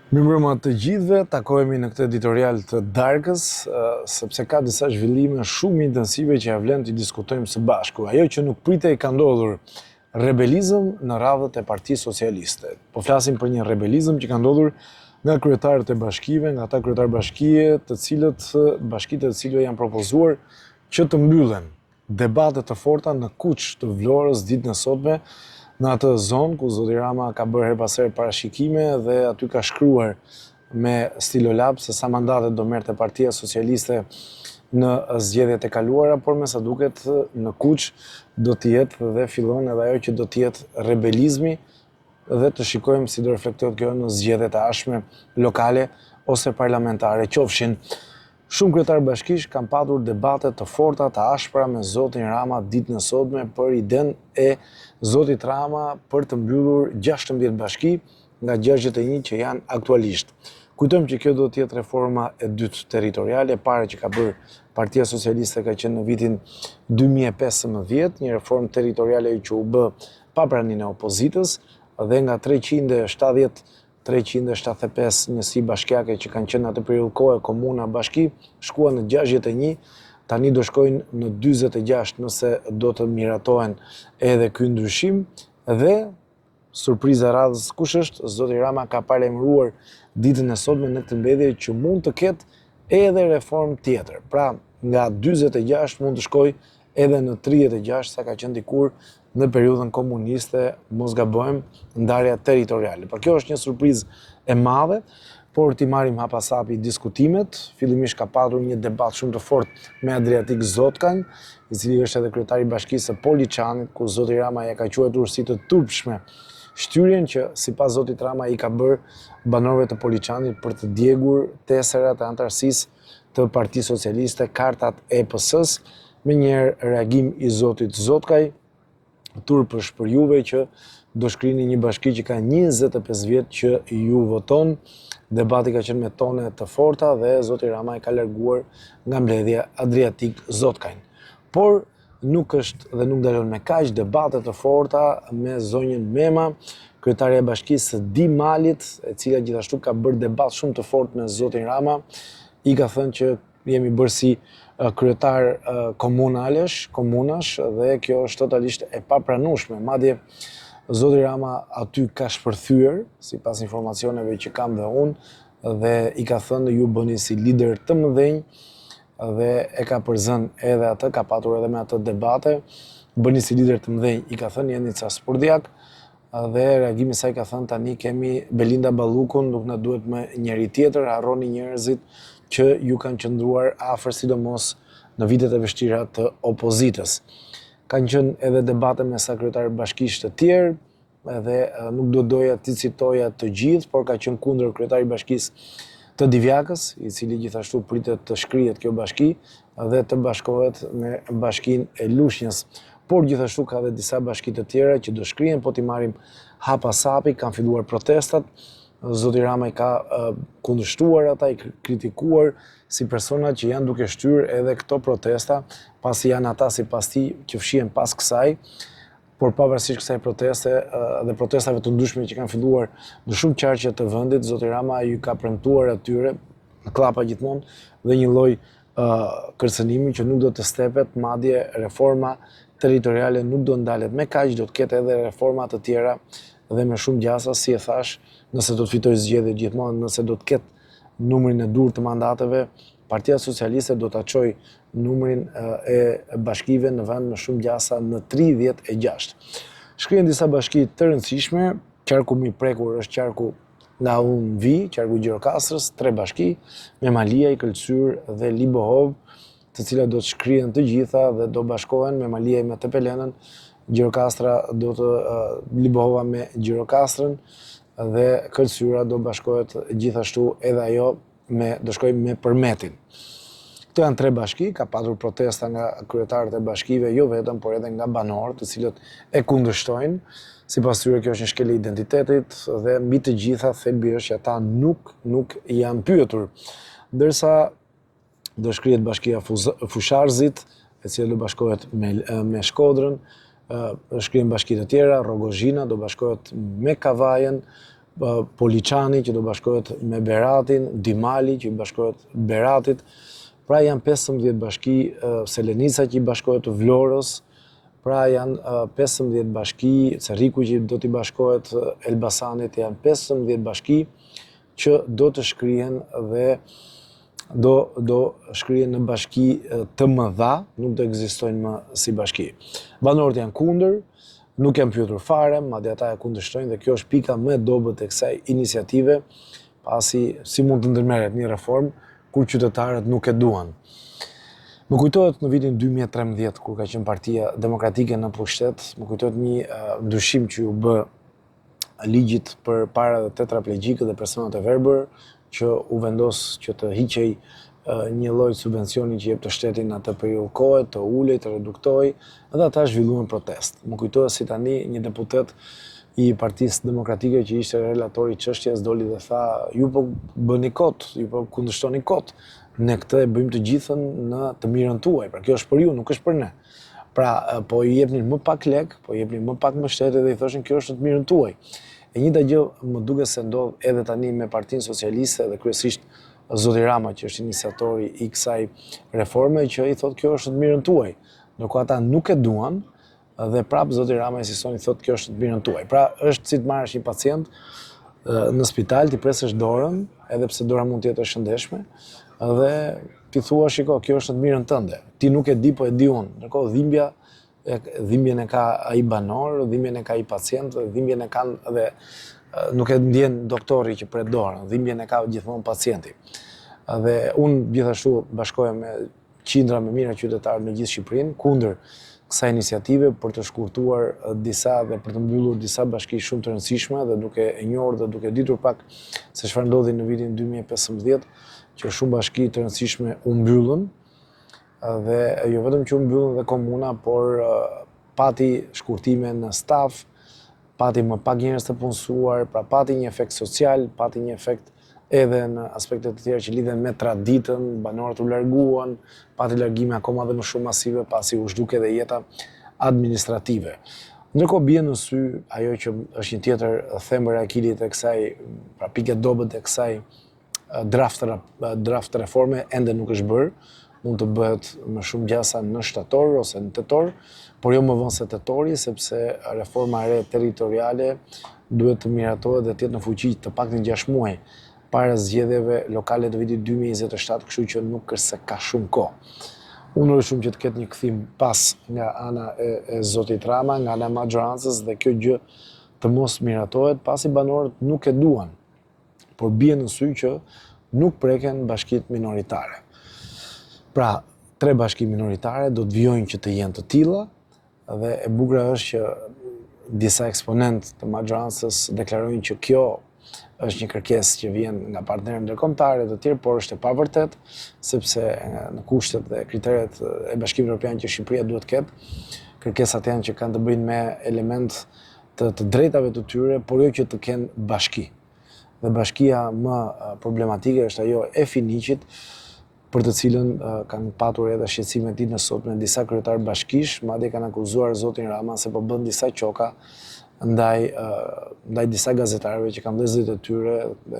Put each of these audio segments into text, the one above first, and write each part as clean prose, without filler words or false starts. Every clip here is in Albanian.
Mirëmbrëma të gjithëve, takohemi në këtë editorial të darkës, sepse ka disa zhvillime shumë intensive që ja vlen të diskutojmë së bashku. Ajo që nuk pritej ka ndodhur rebelizëm në radhët e Partisë Socialiste. Po flasim për një rebelizëm që ka ndodhur nga kryetarët e bashkive, nga ata kryetar bashkie, bashkitë të cilëve janë propozuar që të mbyllen debate të forta në Kuç të Vlorës ditën e sotme, në atë zonë ku zoti Rama ka bërë her pas here parashikime dhe aty ka shkruar me stilolab se sa mandate do merrte Partia Socialiste në zgjedhjet e kaluara, por me sa duket në Kuç do të jetë dhe fillon edhe ajo që do të jetë rebelizmi dhe të shikojmë si do reflektohet kjo në zgjedhjet e ardhshme lokale ose parlamentare, qofshin. Shumë kryetarë bashkish kanë patur debate të forta, të ashpra me zotin Rama ditën e sotme për idenë e zotit Rama për të mbyllur 16 bashki nga 61 që janë aktualisht. Kujtojmë që kjo do të jetë reforma e dytë territoriale, e para që ka bërë Partia Socialiste ka qenë në vitin 2015, një reformë territoriale që u bë pa praninë e opozitës dhe nga 375 njësi bashkiake që kanë qenë atë periudhë kohe komuna bashki, shkuan në 61, tani do shkojnë në 46 nëse do të miratohen edhe ky ndryshim dhe surpriza radhës kush është? Zoti Rama ka paremëruar ditën e sotme në këtë mbledhje që mund të ketë edhe reformë tjetër. Pra, nga 46 mund të shkojë edhe në 36 sa ka qenë dikur në periudhën komuniste, mos gabojmë, ndarja territoriale. Pra kjo është një surprizë e madhe, por t'i marrim hapasapi diskutimet. Fillimisht ka patur një debat shumë të fortë me Adriatik Zotkanj, i cili është edhe kryetari i bashkisë së Poliçanit, ku zoti Rama ja ka quajtur si të turpshme shtyrjen që sipas zotit Rama i ka bërë banorëve të Poliçanit për të djegur teserat e antarësisë të Partisë Socialiste, kartat e EPS-s, me një reagim i zotit Zotkaj, turpësh për juve që do shkrini një bashki që ka 25 vjet që ju voton. Debati ka qenë me tone të forta dhe zoti Rama i ka larguar nga mbledhja Adriatik Zotkajn. Por nuk është dhe nuk dalon me kaq debate të forta me zonjën Mema, kryetaria e bashkisë së Dimalit, e cila gjithashtu ka bërë debat shumë të fortë me zotin Rama. I ka thënë që jemi bërë si kryetar komunash dhe kjo është totalisht e papranueshme. Madje zoti Rama aty ka shpërthyer, sipas informacioneve që kam dhe unë, dhe i ka thënë ju bëni si lider të mëdhenj dhe e ka përzënë edhe atë, ka patur edhe me atë debate, bëni si lider të mëdhenj, i ka thënë Jenica Spurdiak, dhe reagimi saj ka thënë tani kemi Belinda Ballukun, nuk na duhet më njëri tjetër, harroni njerëzit që ju kanë qëndruar afër sidomos në vitet e vështira të opozitës. Kanë qenë edhe debate me sa kryetarë bashkish të tjerë, edhe nuk do doja të citoja të gjithë, por ka qenë kundër kryetari i bashkisë të Divjakës, i cili gjithashtu pritet të shkrihet kjo bashki dhe të bashkohet me bashkinë e Lushnjës. Por gjithashtu ka edhe disa bashki të tjera që do shkrihen, po t'i marrim hapasapi, kanë filluar protestat. Zoti Rama i ka kundërshtuar ata, i kritikuar si persona që janë duke shtyr edhe këto protesta, pasi janë ata sipas tij që fshihen pas kësaj. Por pavarësisht kësaj proteste dhe protestave të ndryshme që kanë filluar në shumë qarqe të vendit, zoti Rama ju ka premtuar atyre, klapa gjithmonë, dhe një lloj kërcënimi që nuk do të stepet, madje reforma territoriale nuk do ndalet me kaq, do të ketë edhe reforma të tjera dhe me shumë gjasa, si e thash, nëse do të fitojë zgjedhje gjithmonë, nëse do të ketë numrin e dur të mandateve, Partia Socialiste do ta çojë numrin e bashkive në vend me shumë gjasa në 36. Shkrihen disa bashki të rëndësishme, qarku më i prekur është qarku nga unë vi, qarku Gjirokastrës, 3 bashki, Memalia, Ikëlqyr dhe Libohov, të cilat do të shkrihen të gjitha dhe do bashkohen, Memalia me Tepelenën, Gjirokastra do të Libohova me Gjirokastrën dhe Këlqyra do bashkohet gjithashtu edhe ajo do shkojë me Përmetin. Këto janë 3 bashki, ka patur protesta nga kryetarët e bashkive, jo vetëm, por edhe nga banorët, të cilët e kundërshtojnë. Sipas tyre kjo është një shkelje identitetit dhe mbi të gjitha thelbi është që ata nuk janë pyetur. Ndërsa do shkrihet bashkia Fusharzit, e cila do bashkohet me Shkodrën, shkrihen bashki të tjera, Rogozhina do bashkohet me Kavajën, Poliçani që do bashkohet me Beratin, Dimali që i bashkohet Beratit. Pra janë 15 bashki, Selenica që i bashkohet Vlorës, pra janë 15 bashki, Cerriku që do t'i bashkohet Elbasanit, janë 15 bashki që do të shkrihen dhe do shkrihen në bashki të mëdha, nuk do ekzistojnë më si bashki. Banorët janë kundër, nuk janë pyetur fare, madje ata e kundërshtojnë dhe kjo është pika më e dobët e kësaj iniciative, pasi si mund të ndërmerret një reformë kur qytetarët nuk e duan. Më kujtohet në vitin 2013, kur ka qenë Partia Demokratike në pushtet, më kujtohet një ndryshim që u bë ligjit për para dhe tetraplegjikët dhe personat e verbër, që u vendos që të hiqej një lloj subvencioni që jep të shtetin atë periudhë kohe, të ulej, të reduktoj, dhe ata zhvilluan protest. Më kujtohet si tani një deputet i Partisë Demokratike që ishte relatori i çështjes doli dhe tha, ju po bëni kot, ju po kundërshtoni kot. Ne këtë e bëjmë të gjithën në të mirën tuaj. Pra kjo është për ju, nuk është për ne. Pra po i jepnin më pak lek, po i jepnin më pak mbështetje dhe i thoshin kjo është në të mirën tuaj. E njëjta gjë më duket se ndodh edhe tani me Partinë Socialiste dhe kryesisht Zoti Rama që është iniciatori i kësaj reforme që i thotë kjo është në të mirën tuaj. Ndërkohë ata nuk e duan dhe prapë Zoti Rama insiston i thotë kjo është në të mirën tuaj. Pra është si të marrësh një pacient në spital, ti presësh dorën, edhe pse dora mund të jetë e shëndetshme, dhe ti thua shiko, kjo është në të mirën tënde. Ti nuk e di, po e di unë. Ndërkohë dhimbjen e ka ai banor, dhimbjen e ka ai pacient, dhimbjen e kanë dhe nuk e ndjen doktori që pret dorën, dhimbjen e ka gjithmonë pacienti. Dhe unë gjithashtu bashkohem me qindra me mira qytetarë në gjithë Shqipërinë kundër kësaj iniciative për të shkurtuar disa dhe për të mbyllur disa bashki shumë të rëndësishme dhe duke e njohur dhe duke ditur pak se çfarë ndodhi në vitin 2015, që shumë bashki të rëndësishme u mbyllën dhe jo vetëm që u mbyllën dhe komuna, por pati shkurtime në staf, pati më pak njerëz të punësuar, pra pati një efekt social, pati një efekt edhe në aspektet të tjera që lidhen me traditën, banorët u larguan, pati largime akoma dhe më shumë masive, pasi u zhduk edhe jeta administrative. Ndërkohë bie në sy ajo që është një tjetër thembër e akilit e kësaj, pra pikë dobët e kësaj draft reforme, ende nuk është bërë, mund të bëhet më shumë gjasa në shtator ose në tetor, por jo më vonë se tetori, sepse reforma e re territoriale duhet të miratohet dhe të jetë në fuqi të paktën 6 muaj para zgjedhjeve lokale të vitit 2027, kështu që nuk është se ka shumë kohë. Unë uroj shumë që të ketë një kthim pas nga ana e Zotit Rama, nga ana e maggjorancës dhe kjo gjë të mos miratohet, pasi banorët nuk e duan, por bie në sy që nuk preken bashkitë minoritare. Pra, 3 bashki minoritare do të vijojnë që të jenë të tilla dhe e bukur është që disa eksponent të maggjorancës deklarojnë që kjo është një kërkesë që vjen nga partnerë ndërkombëtarë të tjerë, por është e pavërtet, sepse në kushtet dhe kriteret e Bashkimit Evropian që Shqipëria duhet të ketë, kërkesat janë që kanë të bëjnë me element të drejtave të tyre, por jo që të kenë bashki. Dhe bashkia më problematike është ajo e Finiqit, për të cilën kanë patur edhe shqetësime ditën e sotme disa kryetarë bashkish, madje kanë akuzuar Zotin Rama se po bën disa qoka ndaj disa gazetarëve që kanë vëllezërit e tyre,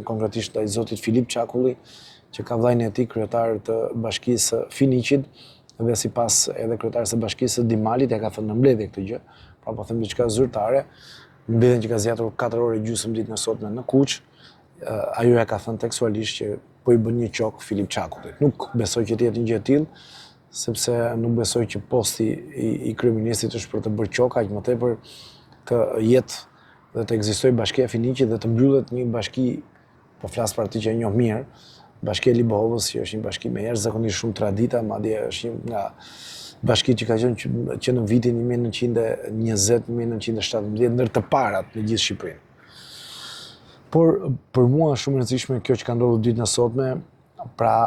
konkretisht ndaj Zotit Filip Çakulli, që ka vllajën e tij kryetar të bashkisë Finiqit, dhe sipas edhe kryetares së bashkisë Dimalit, ja ka thënë në mbledhje këtë gjë, pra po them diçka zyrtare, mbledhjen që ka zgjatur 4 orë gjysmë ditën e sotme në Kuç, ajo ja ka thënë tekstualisht që po i bën një qok Filip Çakullit. Nuk besoj që të jetë një gjë e tillë, sepse nuk besoj që posti i kryeministit është për të bërë qoka, aq më tepër të jetë dhe të ekzistojë bashkia e Finiqit dhe të mbyllet një bashki, po flas për atë që e njoh mirë, bashkia e Libohovës, që është një bashki me jashtëzakonisht shumë tradita, madje është një nga bashkitë që ka qenë që në vitin 1920-1917 ndër të parat në gjithë Shqipërinë. Por për mua është shumë e rëndësishme kjo që ka ndodhur ditën e sotme, pra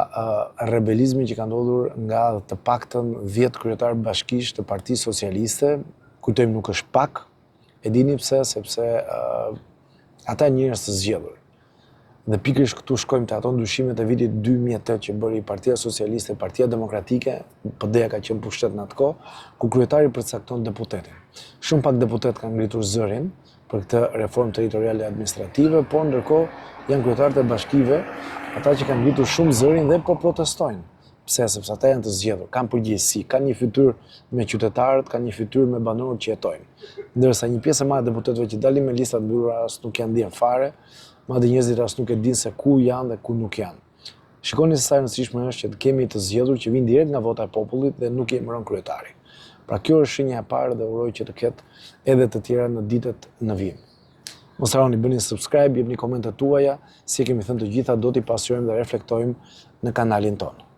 rebelizmi që ka ndodhur nga të paktën 10 kryetarë bashkish të Partisë Socialiste, kujtojmë nuk është pak, e dini pse, sepse ata njerëz të zgjedhur. Dhe pikërisht këtu shkojmë te ato ndryshimet e vitit 2008 që bëri Partia Socialiste, Partia Demokratike, PD-ja ka qenë pushtet në atë kohë, ku kryetari përcakton deputetin. Shumë pak deputet kanë ngritur zërin, për këtë reformë territoriale administrative, por ndërkohë janë kryetarët e bashkive, ata që kanë ngritur shumë zërin dhe po protestojnë. Pse? Sepse ata janë të zgjedhur, kanë përgjegjësi, kanë një fytyrë me qytetarët, kanë një fytyrë me banorët që jetojnë. Ndërsa një pjesë e madhe e deputetëve që dalin me lista të mbyllura as nuk janë ndjen fare, madje njerëzit as nuk e dinë se ku janë dhe ku nuk janë. Shikoni se sa e rëndësishme është që të kemi të zgjedhur që vinë direkt nga vota e popullit dhe nuk i emëron kryetari. Pra kjo është shenja e parë dhe uroj që të ketë edhe të tjera në ditët në vijim. Mos harroni bëni subscribe, jepni komentet tuaja, si kemi thënë të gjitha do t'i pasqyrojmë dhe reflektojmë në kanalin tonë.